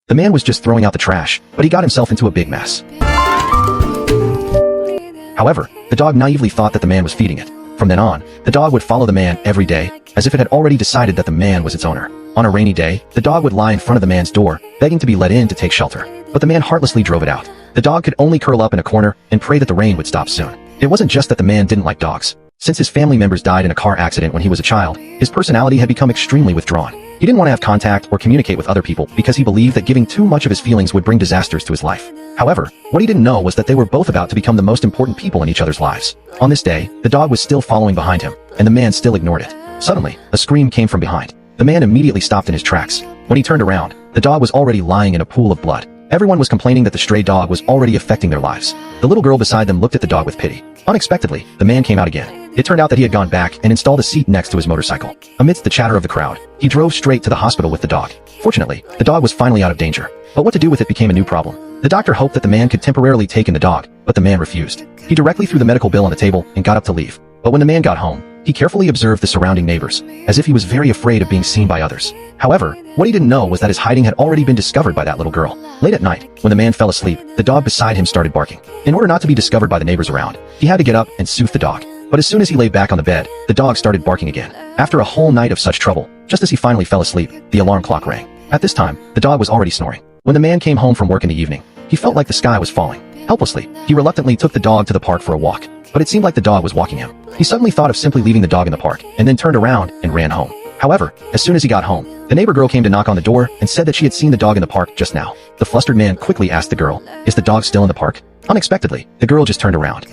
The man was just throwing out the trash, but he got himself into a big mess. However, the dog naively thought that the man was feeding it. From then on, the dog would follow the man every day, as if it had already decided that the man was its owner. On a rainy day, the dog would lie in front of the man's door, begging to be let in to take shelter. But the man heartlessly drove it out. The dog could only curl up in a corner and pray that the rain would stop soon. It wasn't just that the man didn't like dogs. Since his family members died in a car accident when he was a child, his personality had become extremely withdrawn. He didn't want to have contact or communicate with other people because he believed that giving too much of his feelings would bring disasters to his life. However, what he didn't know was that they were both about to become the most important people in each other's lives. On this day, the dog was still following behind him, and the man still ignored it. Suddenly, a scream came from behind. The man immediately stopped in his tracks. When he turned around, the dog was already lying in a pool of blood. Everyone was complaining that the stray dog was already affecting their lives. The little girl beside them looked at the dog with pity. Unexpectedly, the man came out again. It turned out that he had gone back and installed a seat next to his motorcycle. Amidst the chatter of the crowd, he drove straight to the hospital with the dog. Fortunately, the dog was finally out of danger. But what to do with it became a new problem. The doctor hoped that the man could temporarily take in the dog, but the man refused. He directly threw the medical bill on the table and got up to leave. But when the man got home, he carefully observed the surrounding neighbors, as if he was very afraid of being seen by others. However, what he didn't know was that his hiding had already been discovered by that little girl. Late at night, when the man fell asleep, the dog beside him started barking. In order not to be discovered by the neighbors around, he had to get up and soothe the dog. But as soon as he lay back on the bed, the dog started barking again. After a whole night of such trouble, just as he finally fell asleep, the alarm clock rang. At this time, the dog was already snoring. When the man came home from work in the evening, he felt like the sky was falling. Helplessly, he reluctantly took the dog to the park for a walk. But it seemed like the dog was walking him. He suddenly thought of simply leaving the dog in the park, and then turned around and ran home. However, as soon as he got home, the neighbor girl came to knock on the door and said that she had seen the dog in the park just now. The flustered man quickly asked the girl, "Is the dog still in the park?" Unexpectedly, the girl just turned around.